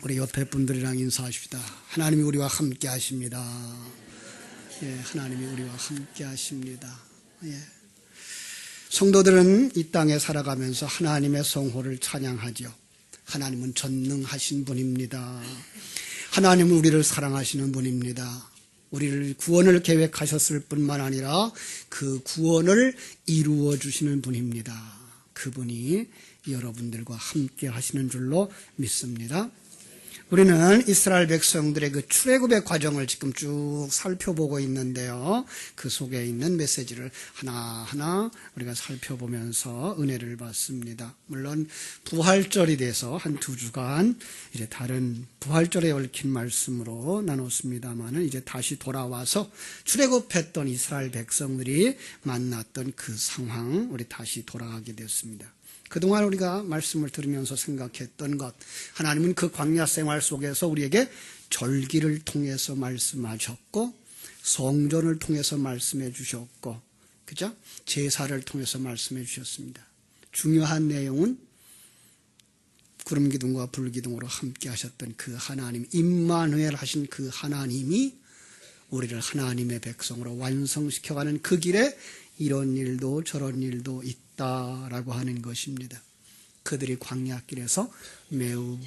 우리 옆에 분들이랑 인사하십시다. 하나님이 우리와 함께 하십니다. 하나님이 우리와 함께 하십니다. 성도들은 이 땅에 살아가면서 하나님의 성호를 찬양하죠. 하나님은 전능하신 분입니다. 하나님은 우리를 사랑하시는 분입니다. 우리를 구원을 계획하셨을 뿐만 아니라 그 구원을 이루어 주시는 분입니다. 그분이 여러분들과 함께 하시는 줄로 믿습니다. 우리는 이스라엘 백성들의 그 출애굽의 과정을 지금 쭉 살펴보고 있는데요. 그 속에 있는 메시지를 하나하나 우리가 살펴보면서 은혜를 받습니다. 물론 부활절이 돼서 한 2주간 이제 다른 부활절에 얽힌 말씀으로 나눴습니다만은 이제 다시 돌아와서 출애굽했던 이스라엘 백성들이 만났던 그 상황, 우리 다시 돌아가게 됐습니다. 그동안 우리가 말씀을 들으면서 생각했던 것, 하나님은 그 광야 생활 속에서 우리에게 절기를 통해서 말씀하셨고, 성전을 통해서 말씀해 주셨고, 그죠? 제사를 통해서 말씀해 주셨습니다. 중요한 내용은 구름기둥과 불기둥으로 함께 하셨던 그 하나님, 임마누엘 하신 그 하나님이 우리를 하나님의 백성으로 완성시켜가는 그 길에 이런 일도 저런 일도 있다라고 하는 것입니다. 그들이 광야길에서 매우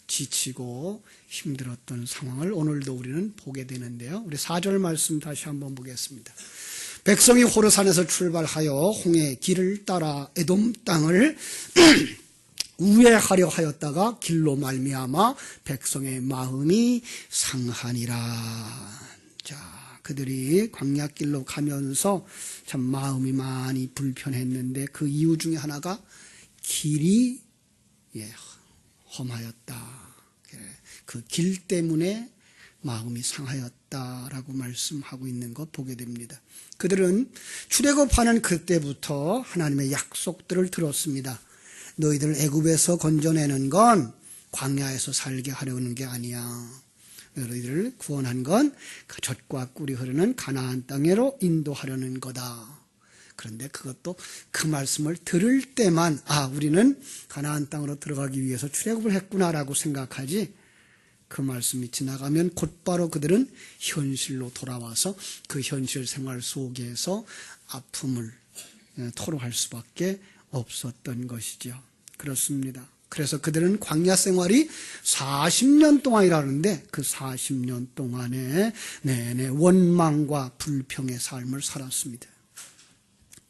지치고 힘들었던 상황을 오늘도 우리는 보게 되는데요. 우리 4절 말씀 다시 한번 보겠습니다. 백성이 호르산에서 출발하여 홍해 길을 따라 에돔 땅을 우회하려 하였다가 길로 말미암아 백성의 마음이 상하니라. 자, 그들이 광야길로 가면서 참 마음이 많이 불편했는데 그 이유 중에 하나가 길이 험하였다. 그 길 때문에 마음이 상하였다라고 말씀하고 있는 것 보게 됩니다. 그들은 출애굽하는 그때부터 하나님의 약속들을 들었습니다. 너희들 애굽에서 건져내는 건 광야에서 살게 하려는 게 아니야. 너희들을 구원한 건 그 젖과 꿀이 흐르는 가나안 땅으로 인도하려는 거다. 그런데 그것도 그 말씀을 들을 때만 우리는 가나안 땅으로 들어가기 위해서 출애굽을 했구나라고 생각하지, 그 말씀이 지나가면 곧바로 그들은 현실로 돌아와서 그 현실 생활 속에서 아픔을 토로할 수밖에 없었던 것이죠. 그렇습니다. 그래서 그들은 광야 생활이 40년 동안이라는데 그 40년 동안에 내내 원망과 불평의 삶을 살았습니다.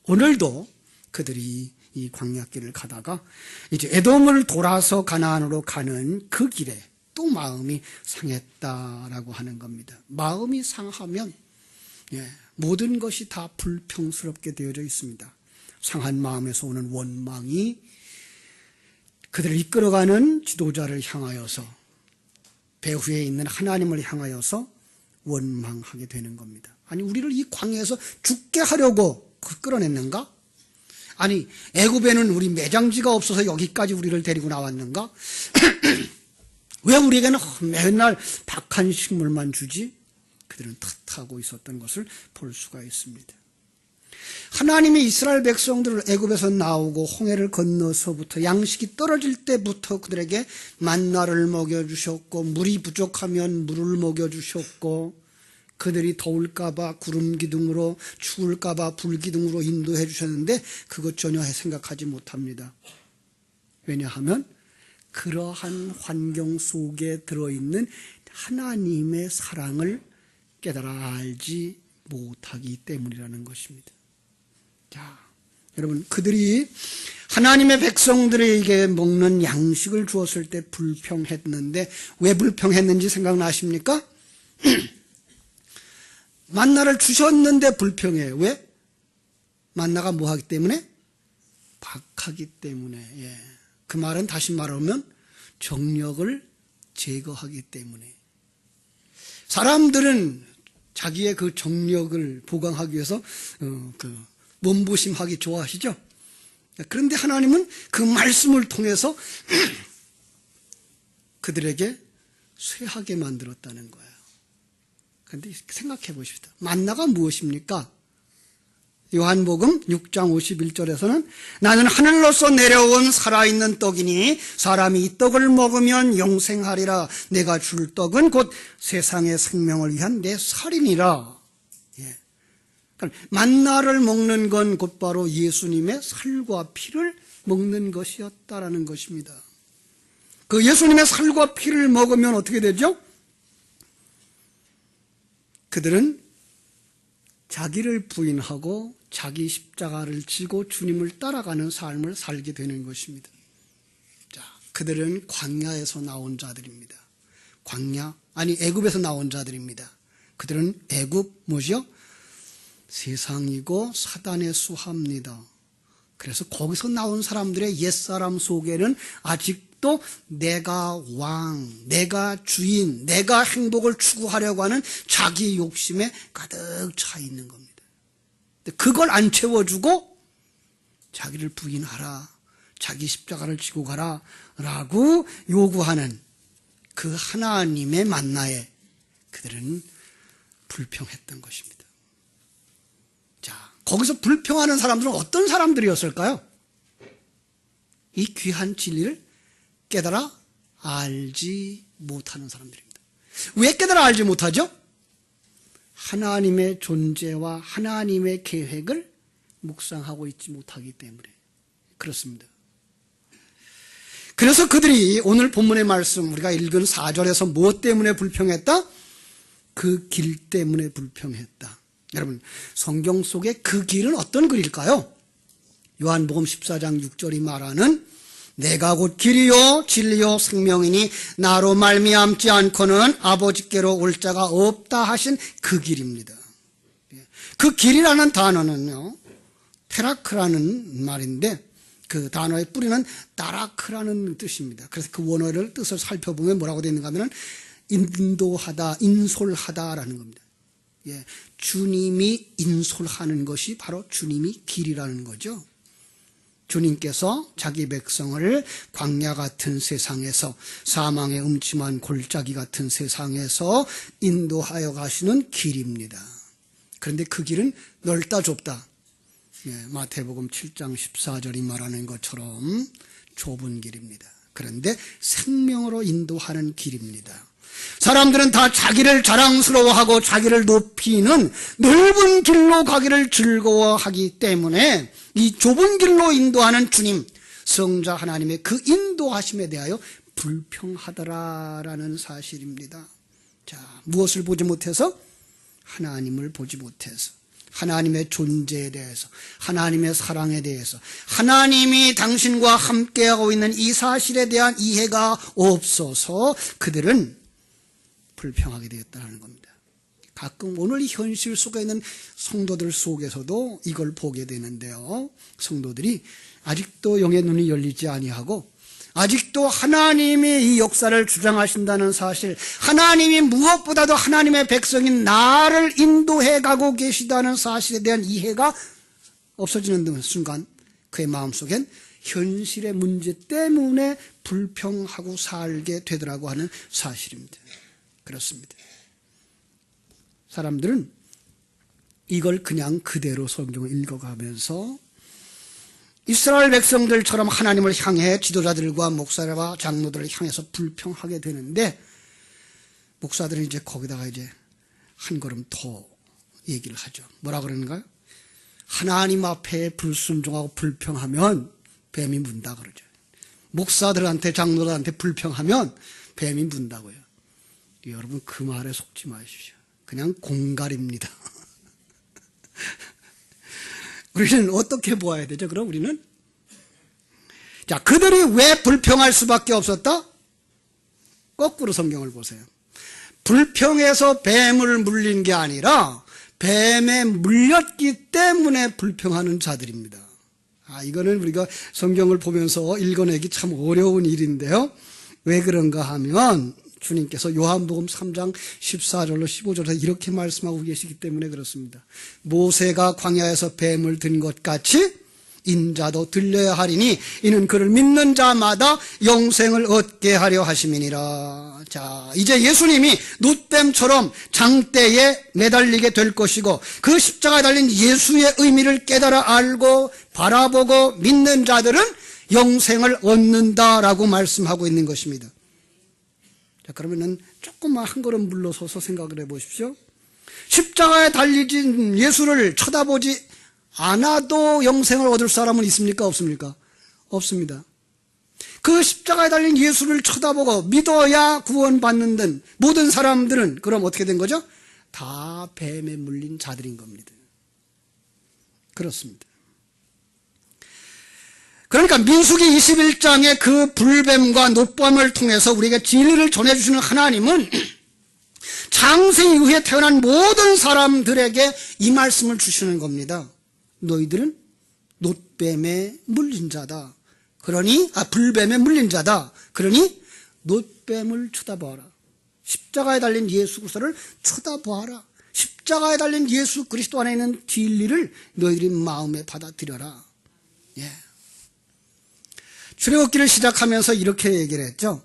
오늘도 그들이 이 광야길을 가다가 이제 에돔을 돌아서 가나안으로 가는 그 길에 또 마음이 상했다라고 하는 겁니다. 마음이 상하면 모든 것이 다 불평스럽게 되어져 있습니다. 상한 마음에서 오는 원망이 그들을 이끌어가는 지도자를 향하여서, 배후에 있는 하나님을 향하여서 원망하게 되는 겁니다. 아니, 우리를 이 광야에서 죽게 하려고 끌어냈는가? 아니, 애굽에는 우리 매장지가 없어서 여기까지 우리를 데리고 나왔는가? 왜 우리에게는 맨날 박한 식물만 주지? 그들은 탓하고 있었던 것을 볼 수가 있습니다. 하나님이 이스라엘 백성들을 애굽에서 나오고 홍해를 건너서부터 양식이 떨어질 때부터 그들에게 만나를 먹여주셨고, 물이 부족하면 물을 먹여주셨고, 그들이 더울까봐 구름기둥으로, 추울까봐 불기둥으로 인도해 주셨는데 그것 전혀 생각하지 못합니다. 왜냐하면 그러한 환경 속에 들어있는 하나님의 사랑을 깨달아 알지 못하기 때문이라는 것입니다. 자, 여러분, 그들이 하나님의 백성들에게 먹는 양식을 주었을 때 불평했는데 왜 불평했는지 생각나십니까? 만나를 주셨는데 불평해요. 왜? 만나가 뭐 하기 때문에? 박하기 때문에. 그 말은 다시 말하면 정력을 제거하기 때문에. 사람들은 자기의 그 정력을 보강하기 위해서 몸보심하기 좋아하시죠? 그런데 하나님은 그 말씀을 통해서 그들에게 쇠하게 만들었다는 거예요. 그런데 생각해 보십시다. 만나가 무엇입니까? 요한복음 6장 51절에서는 나는 하늘로서 내려온 살아있는 떡이니 사람이 이 떡을 먹으면 영생하리라. 내가 줄 떡은 곧 세상의 생명을 위한 내 살이니라. 예. 그러니까 만나를 먹는 건 곧바로 예수님의 살과 피를 먹는 것이었다라는 것입니다. 그 예수님의 살과 피를 먹으면 어떻게 되죠? 그들은 자기를 부인하고 자기 십자가를 지고 주님을 따라가는 삶을 살게 되는 것입니다. 자, 그들은 광야에서 나온 자들입니다. 애굽에서 나온 자들입니다. 그들은 애굽 뭐죠? 세상이고 사단의 수하입니다. 그래서 거기서 나온 사람들의 옛사람 속에는 아직도 내가 왕, 내가 주인, 내가 행복을 추구하려고 하는 자기 욕심에 가득 차 있는 겁니다. 그걸 안 채워주고 자기를 부인하라, 자기 십자가를 지고 가라 라고 요구하는 그 하나님의 만나에 그들은 불평했던 것입니다. 자, 거기서 불평하는 사람들은 어떤 사람들이었을까요? 이 귀한 진리를 깨달아 알지 못하는 사람들입니다. 왜 깨달아 알지 못하죠? 하나님의 존재와 하나님의 계획을 묵상하고 있지 못하기 때문에 그렇습니다. 그래서 그들이 오늘 본문의 말씀 우리가 읽은 4절에서 무엇 때문에 불평했다? 그 길 때문에 불평했다. 여러분, 성경 속에 그 길은 어떤 길일까요? 요한복음 14장 6절이 말하는 내가 곧 길이요 진리요 생명이니 나로 말미암지 않고는 아버지께로 올 자가 없다 하신 그 길입니다. 그 길이라는 단어는요, 테라크라는 말인데 그 단어의 뿌리는 따라크라는 뜻입니다. 그래서 그 원어를 뜻을 살펴보면 뭐라고 되어 있는가 하면 인도하다, 인솔하다라는 겁니다. 예, 주님이 인솔하는 것이 바로 주님이 길이라는 거죠. 주님께서 자기 백성을 광야 같은 세상에서 사망의 음침한 골짜기 같은 세상에서 인도하여 가시는 길입니다. 그런데 그 길은 넓다 좁다. 예, 마태복음 7장 14절이 말하는 것처럼 좁은 길입니다. 그런데 생명으로 인도하는 길입니다. 사람들은 다 자기를 자랑스러워하고 자기를 높이는 넓은 길로 가기를 즐거워하기 때문에 이 좁은 길로 인도하는 주님, 성자 하나님의 그 인도하심에 대하여 불평하더라라는 사실입니다. 자, 무엇을 보지 못해서? 하나님을 보지 못해서, 하나님의 존재에 대해서, 하나님의 사랑에 대해서, 하나님이 당신과 함께하고 있는 이 사실에 대한 이해가 없어서 그들은 불평하게 되었다는 겁니다. 가끔 오늘 이 현실 속에 있는 성도들 속에서도 이걸 보게 되는데요. 성도들이 아직도 영의 눈이 열리지 아니하고 아직도 하나님이 이 역사를 주장하신다는 사실, 하나님이 무엇보다도 하나님의 백성인 나를 인도해 가고 계시다는 사실에 대한 이해가 없어지는 순간 그의 마음속엔 현실의 문제 때문에 불평하고 살게 되더라고 하는 사실입니다. 그렇습니다. 사람들은 이걸 그냥 그대로 성경을 읽어가면서 이스라엘 백성들처럼 하나님을 향해 지도자들과 목사와 장로들을 향해서 불평하게 되는데, 목사들은 이제 거기다가 이제 한 걸음 더 얘기를 하죠. 뭐라 그러는가요? 하나님 앞에 불순종하고 불평하면 뱀이 문다 그러죠. 목사들한테 장로들한테 불평하면 뱀이 문다고요. 여러분, 그 말에 속지 마십시오. 그냥 공갈입니다. 우리는 어떻게 보아야 되죠? 그럼 우리는? 자, 그들이 왜 불평할 수밖에 없었다? 거꾸로 성경을 보세요. 불평해서 뱀을 물린 게 아니라 뱀에 물렸기 때문에 불평하는 자들입니다. 이거는 우리가 성경을 보면서 읽어내기 참 어려운 일인데요. 왜 그런가 하면 주님께서 요한복음 3장 14절로 15절에 이렇게 말씀하고 계시기 때문에 그렇습니다. 모세가 광야에서 뱀을 든 것 같이 인자도 들려야 하리니 이는 그를 믿는 자마다 영생을 얻게 하려 하심이니라. 자, 이제 예수님이 놋뱀처럼 장대에 매달리게 될 것이고 그 십자가에 달린 예수의 의미를 깨달아 알고 바라보고 믿는 자들은 영생을 얻는다라고 말씀하고 있는 것입니다. 자, 그러면은 조금만 한 걸음 물러서서 생각을 해 보십시오. 십자가에 달리진 예수를 쳐다보지 않아도 영생을 얻을 사람은 있습니까? 없습니까? 없습니다. 그 십자가에 달린 예수를 쳐다보고 믿어야 구원받는 모든 사람들은 그럼 어떻게 된 거죠? 다 뱀에 물린 자들인 겁니다. 그렇습니다. 그러니까 민수기 21장의 그 불뱀과 놋뱀을 통해서 우리에게 진리를 전해주시는 하나님은 창세 이후에 태어난 모든 사람들에게 이 말씀을 주시는 겁니다. 너희들은 놋뱀에 물린 자다. 그러니 불뱀에 물린 자다. 그러니 놋뱀을 쳐다보아라. 십자가에 달린 예수 그리스도를 쳐다보아라. 십자가에 달린 예수 그리스도 안에 있는 진리를 너희들이 마음에 받아들여라. 예. 출애굽기를 시작하면서 이렇게 얘기를 했죠.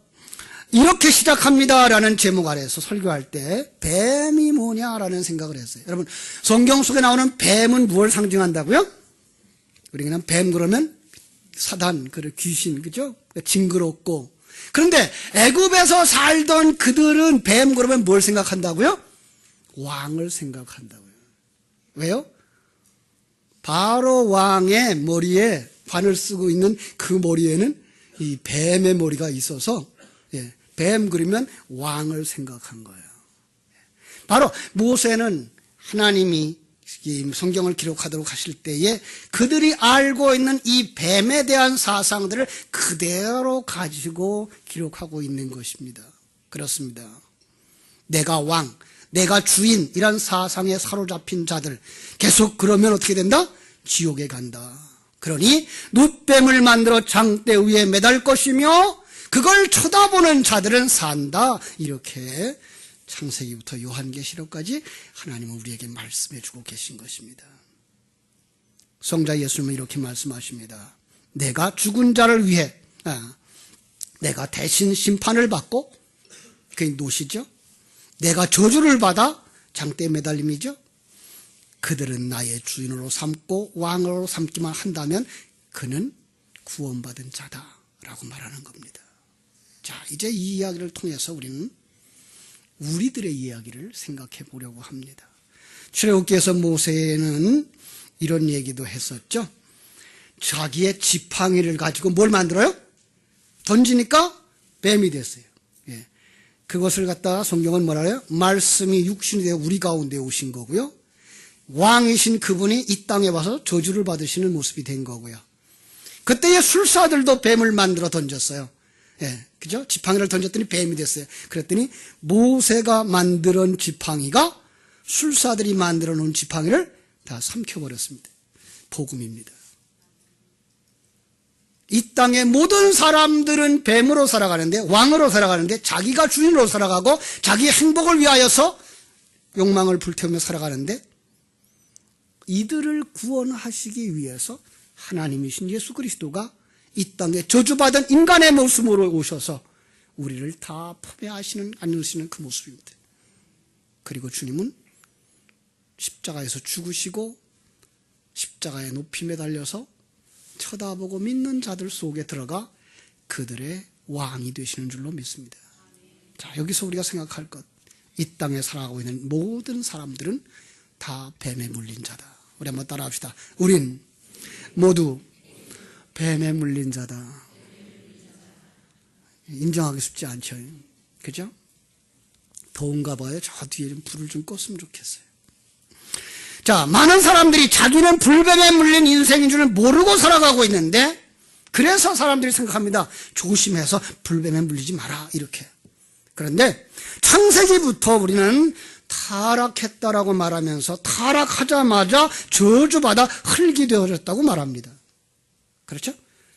이렇게 시작합니다라는 제목 아래에서 설교할 때 뱀이 뭐냐라는 생각을 했어요. 여러분, 성경 속에 나오는 뱀은 무엇을 상징한다고요? 우리는 뱀 그러면 사단, 귀신, 그죠? 징그럽고. 그런데 애굽에서 살던 그들은 뱀 그러면 뭘 생각한다고요? 왕을 생각한다고요. 왜요? 바로 왕의 머리에 관을 쓰고 있는 그 머리에는 이 뱀의 머리가 있어서, 예, 뱀 그리면 왕을 생각한 거예요. 바로 모세는 하나님이 성경을 기록하도록 하실 때에 그들이 알고 있는 이 뱀에 대한 사상들을 그대로 가지고 기록하고 있는 것입니다. 그렇습니다. 내가 왕, 내가 주인 이란 사상에 사로잡힌 자들 계속 그러면 어떻게 된다? 지옥에 간다. 그러니 놋뱀을 만들어 장대 위에 매달 것이며 그걸 쳐다보는 자들은 산다. 이렇게 창세기부터 요한계시록까지 하나님은 우리에게 말씀해 주고 계신 것입니다. 성자 예수님은 이렇게 말씀하십니다. 내가 죽은 자를 위해 내가 대신 심판을 받고, 그게 놋이죠. 내가 저주를 받아 장대에 매달림이죠. 그들은 나의 주인으로 삼고 왕으로 삼기만 한다면 그는 구원받은 자다라고 말하는 겁니다. 자, 이제 이 이야기를 통해서 우리는 우리들의 이야기를 생각해 보려고 합니다. 출애굽기에서 모세는 이런 얘기도 했었죠. 자기의 지팡이를 가지고 뭘 만들어요? 던지니까 뱀이 됐어요. 예. 그것을 갖다가 성경은 뭐라 해요? 말씀이 육신이 되어 우리 가운데 오신 거고요. 왕이신 그분이 이 땅에 와서 저주를 받으시는 모습이 된 거고요. 그때의 술사들도 뱀을 만들어 던졌어요. 예, 그죠? 지팡이를 던졌더니 뱀이 됐어요. 그랬더니 모세가 만들어 놓은 지팡이가 술사들이 만들어 놓은 지팡이를 다 삼켜버렸습니다. 복음입니다. 이 땅의 모든 사람들은 뱀으로 살아가는데, 왕으로 살아가는데, 자기가 주인으로 살아가고 자기의 행복을 위하여서 욕망을 불태우며 살아가는데, 이들을 구원하시기 위해서 하나님이신 예수 그리스도가 이 땅에 저주받은 인간의 모습으로 오셔서 우리를 다 포배하시는, 안으시는 그 모습입니다. 그리고 주님은 십자가에서 죽으시고 십자가에 높이 매달려서 쳐다보고 믿는 자들 속에 들어가 그들의 왕이 되시는 줄로 믿습니다. 자, 여기서 우리가 생각할 것, 이 땅에 살아가고 있는 모든 사람들은 다 뱀에 물린 자다. 우리 한번 따라 합시다. 우린 모두 뱀에 물린 자다. 인정하기 쉽지 않죠. 그죠? 더운가 봐요. 저 뒤에 좀 불을 좀 껐으면 좋겠어요. 자, 많은 사람들이 자기는 불뱀에 물린 인생인 줄 모르고 살아가고 있는데, 그래서 사람들이 생각합니다. 조심해서 불뱀에 물리지 마라, 이렇게. 그런데 창세기부터 우리는 타락했다라고 말하면서 타락하자마자 저주받아 흙이 되어졌다고 말합니다. 그렇죠?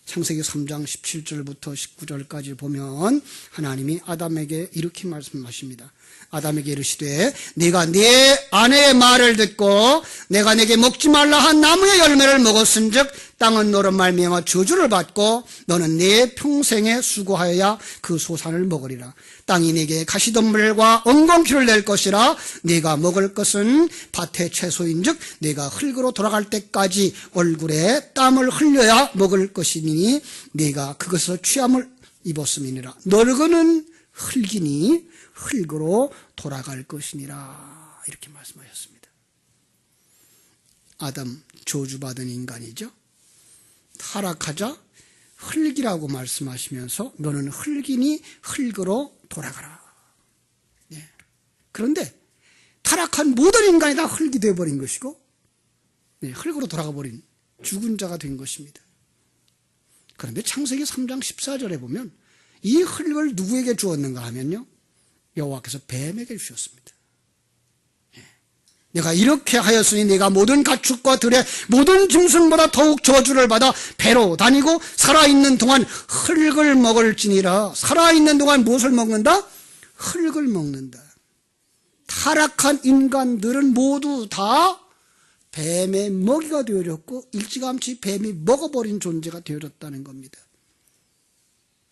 창세기 3장 17절부터 19절까지 보면 하나님이 아담에게 이렇게 말씀하십니다. 아담에게 이르시되 네가 네 아내의 말을 듣고 내가 네게 먹지 말라 한 나무의 열매를 먹었은즉 땅은 너로 말미암아 저주를 받고 너는 네 평생에 수고하여야 그 소산을 먹으리라. 땅이 네게 가시덤불과 엉겅퀴를 낼 것이라. 네가 먹을 것은 밭의 채소인즉 네가 흙으로 돌아갈 때까지 얼굴에 땀을 흘려야 먹을 것이니 네가 그것에서 취함을 입었음이니라. 너는 흙이니 흙으로 돌아갈 것이니라. 이렇게 말씀하셨습니다. 아담 저주받은 인간이죠. 타락하자 흙이라고 말씀하시면서 너는 흙이니 흙으로 돌아가라. 예. 그런데 타락한 모든 인간이 다 흙이 되어버린 것이고 흙으로 돌아가 버린 죽은 자가 된 것입니다. 그런데 창세기 3장 14절에 보면 이 흙을 누구에게 주었는가 하면요, 여호와께서 뱀에게 주셨습니다. 내가 이렇게 하였으니 내가 모든 가축과 들의 모든 짐승보다 더욱 저주를 받아 배로 다니고 살아있는 동안 흙을 먹을지니라. 살아있는 동안 무엇을 먹는다? 흙을 먹는다. 타락한 인간들은 모두 다 뱀의 먹이가 되어졌고 일찌감치 뱀이 먹어버린 존재가 되어졌다는 겁니다.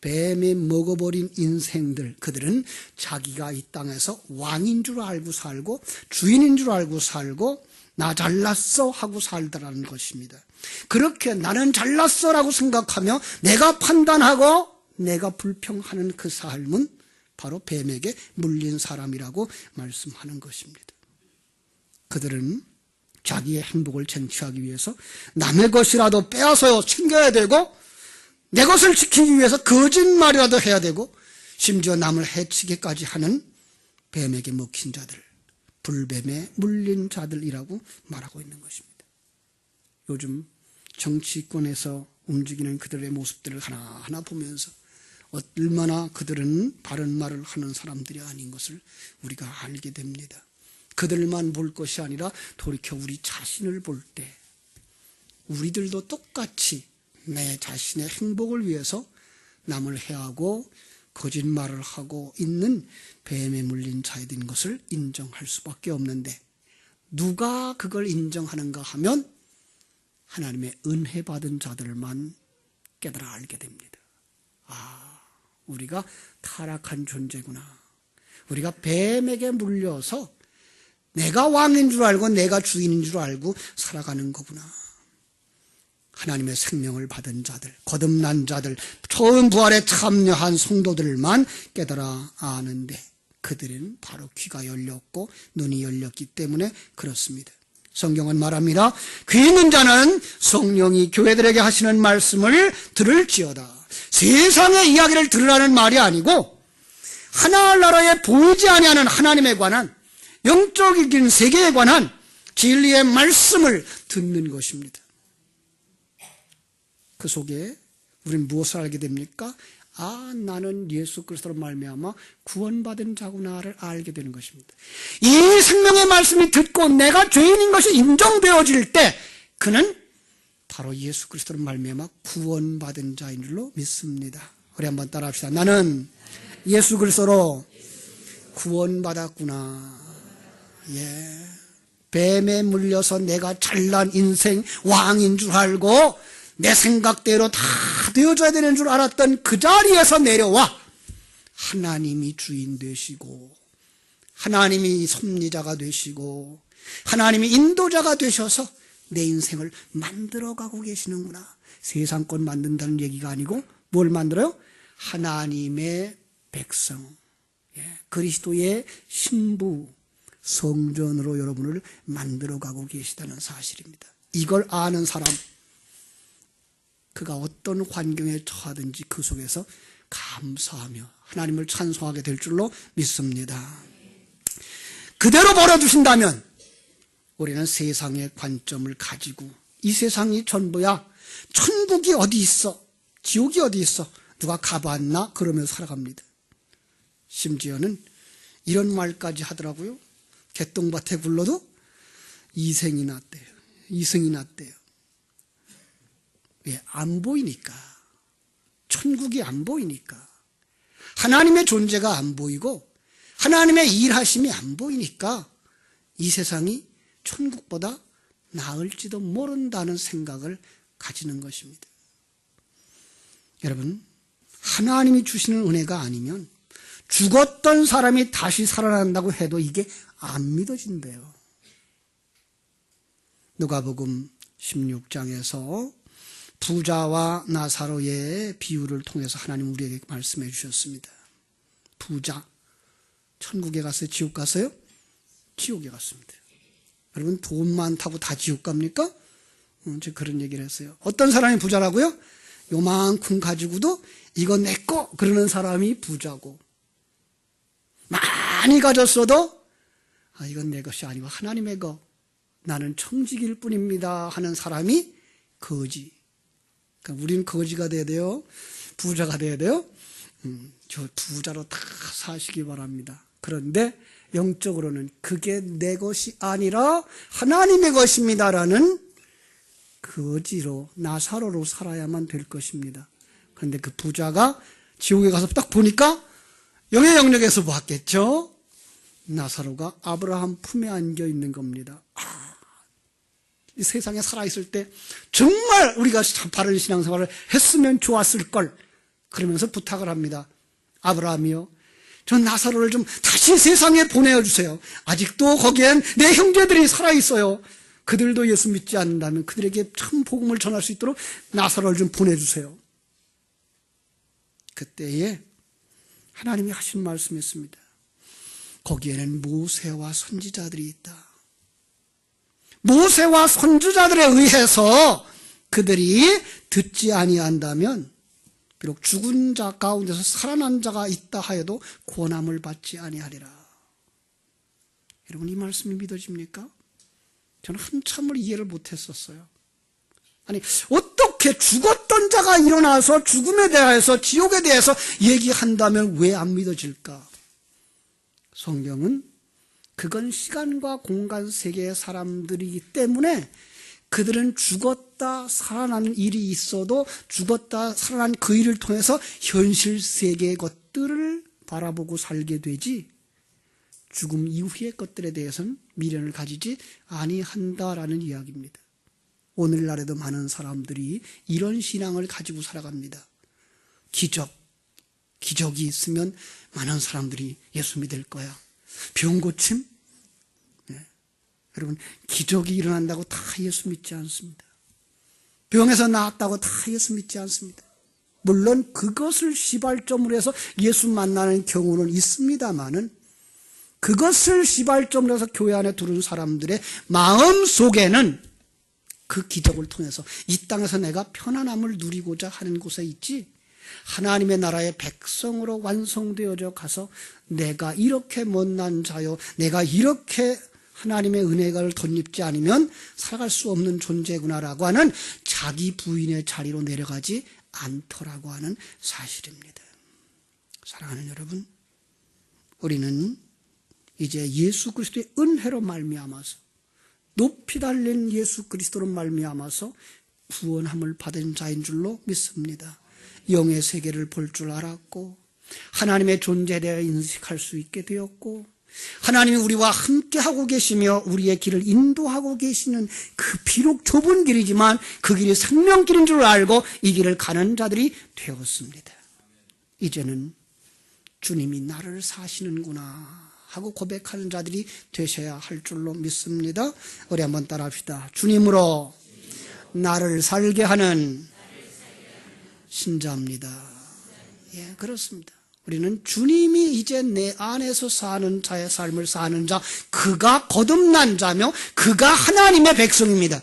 뱀이 먹어버린 인생들, 그들은 자기가 이 땅에서 왕인 줄 알고 살고 주인인 줄 알고 살고 나 잘났어 하고 살더라는 것입니다. 그렇게 나는 잘났어 라고 생각하며 내가 판단하고 내가 불평하는 그 삶은 바로 뱀에게 물린 사람이라고 말씀하는 것입니다. 그들은 자기의 행복을 쟁취하기 위해서 남의 것이라도 빼앗아서 챙겨야 되고 내 것을 지키기 위해서 거짓말이라도 해야 되고 심지어 남을 해치기까지 하는 뱀에게 먹힌 자들, 불뱀에 물린 자들이라고 말하고 있는 것입니다. 요즘 정치권에서 움직이는 그들의 모습들을 하나하나 보면서 얼마나 그들은 바른 말을 하는 사람들이 아닌 것을 우리가 알게 됩니다. 그들만 볼 것이 아니라 돌이켜 우리 자신을 볼 때 우리들도 똑같이 내 자신의 행복을 위해서 남을 해하고 거짓말을 하고 있는 뱀에 물린 자인 것을 인정할 수밖에 없는데 누가 그걸 인정하는가 하면 하나님의 은혜 받은 자들만 깨달아 알게 됩니다. 아, 우리가 타락한 존재구나. 우리가 뱀에게 물려서 내가 왕인 줄 알고 내가 주인인 줄 알고 살아가는 거구나. 하나님의 생명을 받은 자들, 거듭난 자들, 처음 부활에 참여한 성도들만 깨달아 아는데 그들은 바로 귀가 열렸고 눈이 열렸기 때문에 그렇습니다. 성경은 말합니다. 귀 있는 자는 성령이 교회들에게 하시는 말씀을 들을지어다. 세상의 이야기를 들으라는 말이 아니고 하나나라에 보이지 아니하는 하나님에 관한 영적인 세계에 관한 진리의 말씀을 듣는 것입니다. 그 속에 우리는 무엇을 알게 됩니까? 아, 나는 예수 그리스도로 말미암아 구원받은 자구나를 알게 되는 것입니다. 이 생명의 말씀이 듣고 내가 죄인인 것이 인정되어질 때 그는 바로 예수 그리스도로 말미암아 구원받은 자인 줄로 믿습니다. 우리 한번 따라합시다. 나는 예수 그리스도로 구원받았구나. 예. 뱀에 물려서 내가 잘난 인생 왕인 줄 알고 내 생각대로 다 되어져야 되는 줄 알았던 그 자리에서 내려와 하나님이 주인 되시고 하나님이 섭리자가 되시고 하나님이 인도자가 되셔서 내 인생을 만들어가고 계시는구나. 세상 것 만든다는 얘기가 아니고 뭘 만들어요? 하나님의 백성, 그리스도의 신부, 성전으로 여러분을 만들어가고 계시다는 사실입니다. 이걸 아는 사람, 그가 어떤 환경에 처하든지 그 속에서 감사하며 하나님을 찬송하게 될 줄로 믿습니다. 그대로 벌어주신다면 우리는 세상의 관점을 가지고 이 세상이 전부야, 천국이 어디 있어, 지옥이 어디 있어, 누가 가봤나 그러면서 살아갑니다. 심지어는 이런 말까지 하더라고요. 개똥밭에 굴러도 이승이 났대요. 왜? 안 보이니까. 천국이 안 보이니까, 하나님의 존재가 안 보이고 하나님의 일하심이 안 보이니까 이 세상이 천국보다 나을지도 모른다는 생각을 가지는 것입니다. 여러분, 하나님이 주시는 은혜가 아니면 죽었던 사람이 다시 살아난다고 해도 이게 안 믿어진대요. 누가복음 16장에서 부자와 나사로의 비유를 통해서 하나님 우리에게 말씀해 주셨습니다. 부자, 천국에 갔어요? 지옥 갔어요? 지옥에 갔습니다. 여러분, 돈 많다고 다 지옥 갑니까? 제가 그런 얘기를 했어요. 어떤 사람이 부자라고요? 요만큼 가지고도 이거 내 거 그러는 사람이 부자고, 많이 가졌어도 이건 내 것이 아니고 하나님의 거, 나는 청지기일 뿐입니다 하는 사람이 거지. 그러니까 우리는 거지가 돼야 돼요? 부자가 돼야 돼요? 저 부자로 다 사시기 바랍니다. 그런데 영적으로는 그게 내 것이 아니라 하나님의 것입니다라는 거지로, 나사로로 살아야만 될 것입니다. 그런데 그 부자가 지옥에 가서 딱 보니까 영의 영역에서 봤겠죠? 나사로가 아브라함 품에 안겨 있는 겁니다. 이 세상에 살아있을 때 정말 우리가 바른 신앙생활을 했으면 좋았을 걸, 그러면서 부탁을 합니다. 아브라함이요, 저 나사로를 좀 다시 세상에 보내주세요. 아직도 거기엔 내 형제들이 살아있어요. 그들도 예수 믿지 않는다면 그들에게 참 복음을 전할 수 있도록 나사로를 좀 보내주세요. 그때에 하나님이 하신 말씀이었습니다. 거기에는 모세와 선지자들이 있다. 모세와 선지자들에 의해서 그들이 듣지 아니한다면 비록 죽은 자 가운데서 살아난 자가 있다 하여도 구원함을 받지 아니하리라. 여러분, 이 말씀이 믿어집니까? 저는 한참을 이해를 못했었어요. 아니, 어떻게 죽었던 자가 일어나서 죽음에 대해서, 지옥에 대해서 얘기한다면 왜 안 믿어질까? 성경은 그건 시간과 공간 세계의 사람들이기 때문에 그들은 죽었다 살아나는 일이 있어도 죽었다 살아난 그 일을 통해서 현실 세계의 것들을 바라보고 살게 되지, 죽음 이후의 것들에 대해서는 미련을 가지지 아니한다라는 이야기입니다. 오늘날에도 많은 사람들이 이런 신앙을 가지고 살아갑니다. 기적이 있으면 많은 사람들이 예수 믿을 거야. 병 고침? 네. 여러분, 기적이 일어난다고 다 예수 믿지 않습니다. 병에서 나았다고 다 예수 믿지 않습니다. 물론 그것을 시발점으로 해서 예수 만나는 경우는 있습니다만은, 그것을 시발점으로 해서 교회 안에 들어온 사람들의 마음 속에는 그 기적을 통해서 이 땅에서 내가 편안함을 누리고자 하는 곳에 있지, 하나님의 나라의 백성으로 완성되어져 가서 내가 이렇게 못난 자요, 내가 이렇게 하나님의 은혜를 덧입지 않으면 살아갈 수 없는 존재구나라고 하는 자기 부인의 자리로 내려가지 않더라고 하는 사실입니다. 사랑하는 여러분, 우리는 이제 예수 그리스도의 은혜로 말미암아서, 높이 달린 예수 그리스도로 말미암아서 구원함을 받은 자인 줄로 믿습니다. 영의 세계를 볼 줄 알았고, 하나님의 존재에 대해 인식할 수 있게 되었고, 하나님이 우리와 함께하고 계시며 우리의 길을 인도하고 계시는 그 비록 좁은 길이지만 그 길이 생명길인 줄 알고 이 길을 가는 자들이 되었습니다. 이제는 주님이 나를 사시는구나 하고 고백하는 자들이 되셔야 할 줄로 믿습니다. 우리 한번 따라합시다. 주님으로 나를 살게 하는 신자입니다. 예, 그렇습니다. 우리는 주님이 이제 내 안에서 사는 자의 삶을 사는 자, 그가 거듭난 자며 그가 하나님의 백성입니다.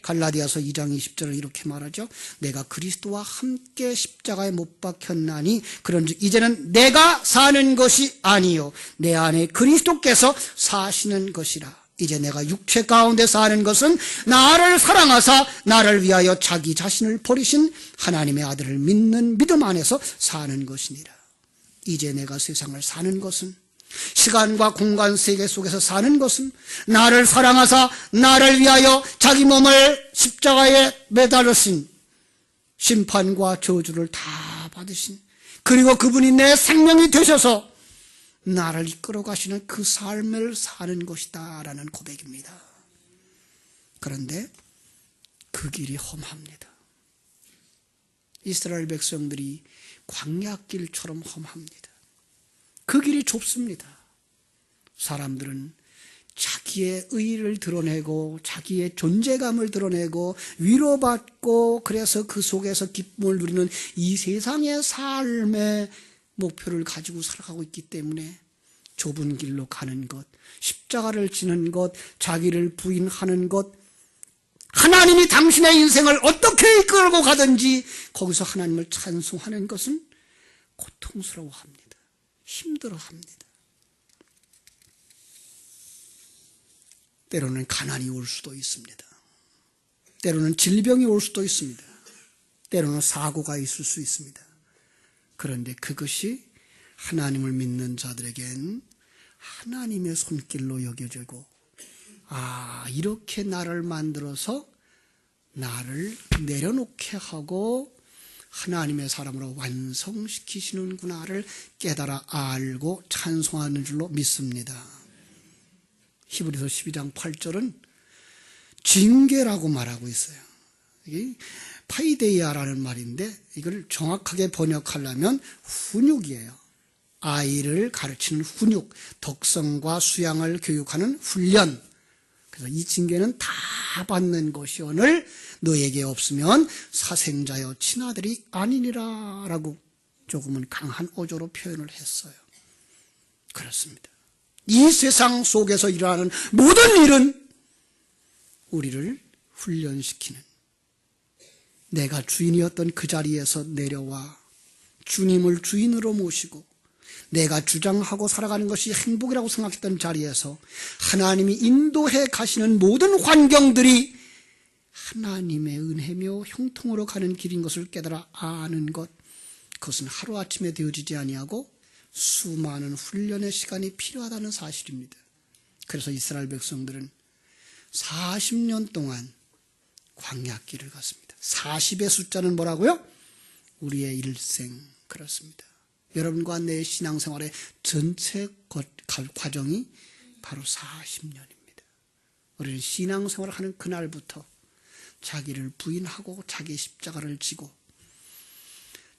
갈라디아서 2장 20절을 이렇게 말하죠. 내가 그리스도와 함께 십자가에 못 박혔나니 그런즉 이제는 내가 사는 것이 아니요 내 안에 그리스도께서 사시는 것이라. 이제 내가 육체 가운데 사는 것은 나를 사랑하사 나를 위하여 자기 자신을 버리신 하나님의 아들을 믿는 믿음 안에서 사는 것이니라. 이제 내가 세상을 사는 것은, 시간과 공간 세계 속에서 사는 것은 나를 사랑하사 나를 위하여 자기 몸을 십자가에 매달으신 심판과 저주를 다 받으신, 그리고 그분이 내 생명이 되셔서 나를 이끌어 가시는 그 삶을 사는 것이다 라는 고백입니다. 그런데 그 길이 험합니다. 이스라엘 백성들이 광야길처럼 험합니다. 그 길이 좁습니다. 사람들은 자기의 의의를 드러내고 자기의 존재감을 드러내고 위로받고 그래서 그 속에서 기쁨을 누리는 이 세상의 삶의 목표를 가지고 살아가고 있기 때문에 좁은 길로 가는 것, 십자가를 지는 것, 자기를 부인하는 것, 하나님이 당신의 인생을 어떻게 이끌고 가든지 거기서 하나님을 찬송하는 것은 고통스러워합니다. 힘들어합니다. 때로는 가난이 올 수도 있습니다. 때로는 질병이 올 수도 있습니다. 때로는 사고가 있을 수 있습니다. 그런데 그것이 하나님을 믿는 자들에겐 하나님의 손길로 여겨지고, 이렇게 나를 만들어서 나를 내려놓게 하고 하나님의 사람으로 완성시키시는구나를 깨달아 알고 찬송하는 줄로 믿습니다. 히브리서 12장 8절은 징계라고 말하고 있어요. 이게 파이데이아라는 말인데 이걸 정확하게 번역하려면 훈육이에요. 아이를 가르치는 훈육, 덕성과 수양을 교육하는 훈련. 그래서 이 징계는 다 받는 것이오늘 너에게 없으면 사생자여 친아들이 아니니라 라고 조금은 강한 어조로 표현을 했어요. 그렇습니다. 이 세상 속에서 일어나는 모든 일은 우리를 훈련시키는, 내가 주인이었던 그 자리에서 내려와 주님을 주인으로 모시고 내가 주장하고 살아가는 것이 행복이라고 생각했던 자리에서 하나님이 인도해 가시는 모든 환경들이 하나님의 은혜며 형통으로 가는 길인 것을 깨달아 아는 것, 그것은 하루아침에 되어지지 아니하고 수많은 훈련의 시간이 필요하다는 사실입니다. 그래서 이스라엘 백성들은 40년 동안 광야길을 갔습니다. 40의 숫자는 뭐라고요? 우리의 일생. 그렇습니다. 여러분과 내 신앙생활의 전체 과정이 바로 40년입니다. 우리는 신앙생활을 하는 그날부터 자기를 부인하고 자기 십자가를 지고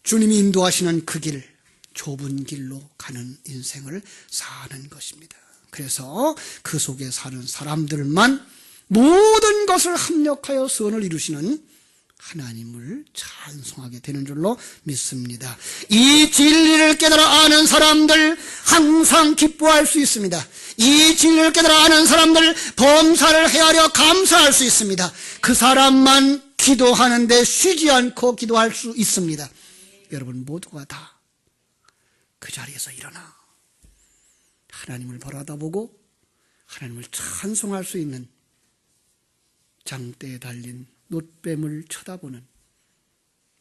주님이 인도하시는 그 길, 좁은 길로 가는 인생을 사는 것입니다. 그래서 그 속에 사는 사람들만 모든 것을 합력하여 선을 이루시는 하나님을 찬송하게 되는 줄로 믿습니다. 이 진리를 깨달아 아는 사람들 항상 기뻐할 수 있습니다. 이 진리를 깨달아 아는 사람들 범사를 헤아려 감사할 수 있습니다. 그 사람만 기도하는데 쉬지 않고 기도할 수 있습니다. 여러분 모두가 다 그 자리에서 일어나 하나님을 바라다보고 하나님을 찬송할 수 있는, 장대에 달린 놋뱀을 쳐다보는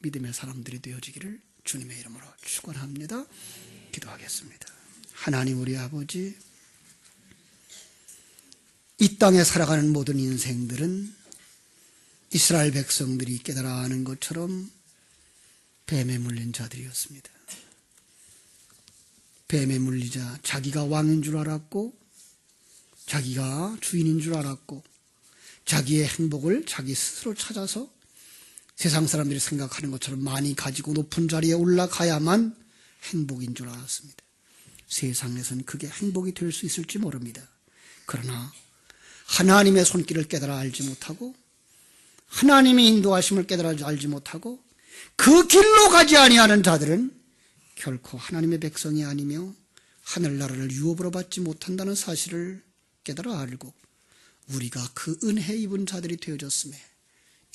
믿음의 사람들이 되어지기를 주님의 이름으로 축원합니다. 기도하겠습니다. 하나님 우리 아버지, 이 땅에 살아가는 모든 인생들은 이스라엘 백성들이 깨달아 아는 것처럼 뱀에 물린 자들이었습니다. 뱀에 물리자 자기가 왕인 줄 알았고 자기가 주인인 줄 알았고 자기의 행복을 자기 스스로 찾아서 세상 사람들이 생각하는 것처럼 많이 가지고 높은 자리에 올라가야만 행복인 줄 알았습니다. 세상에서는 그게 행복이 될 수 있을지 모릅니다. 그러나 하나님의 손길을 깨달아 알지 못하고 하나님의 인도하심을 깨달아 알지 못하고 그 길로 가지 아니하는 자들은 결코 하나님의 백성이 아니며 하늘나라를 유업으로 받지 못한다는 사실을 깨달아 알고 우리가 그 은혜 입은 자들이 되어졌음에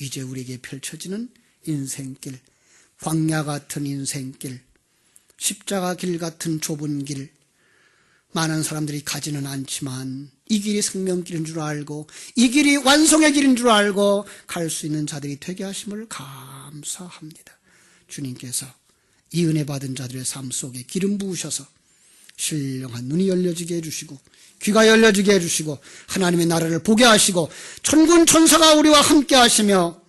이제 우리에게 펼쳐지는 인생길, 광야 같은 인생길, 십자가 길 같은 좁은 길, 많은 사람들이 가지는 않지만 이 길이 생명길인 줄 알고 이 길이 완성의 길인 줄 알고 갈 수 있는 자들이 되게 하심을 감사합니다. 주님께서 이 은혜 받은 자들의 삶 속에 기름 부으셔서 신령한 눈이 열려지게 해주시고 귀가 열려지게 해주시고 하나님의 나라를 보게 하시고 천군 천사가 우리와 함께 하시며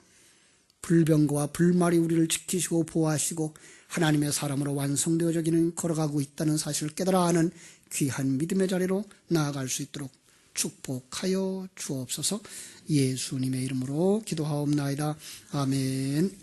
불병거와 불말이 우리를 지키시고 보호하시고 하나님의 사람으로 완성되어져 걸어가고 있다는 사실을 깨달아 하는 귀한 믿음의 자리로 나아갈 수 있도록 축복하여 주옵소서. 예수님의 이름으로 기도하옵나이다. 아멘.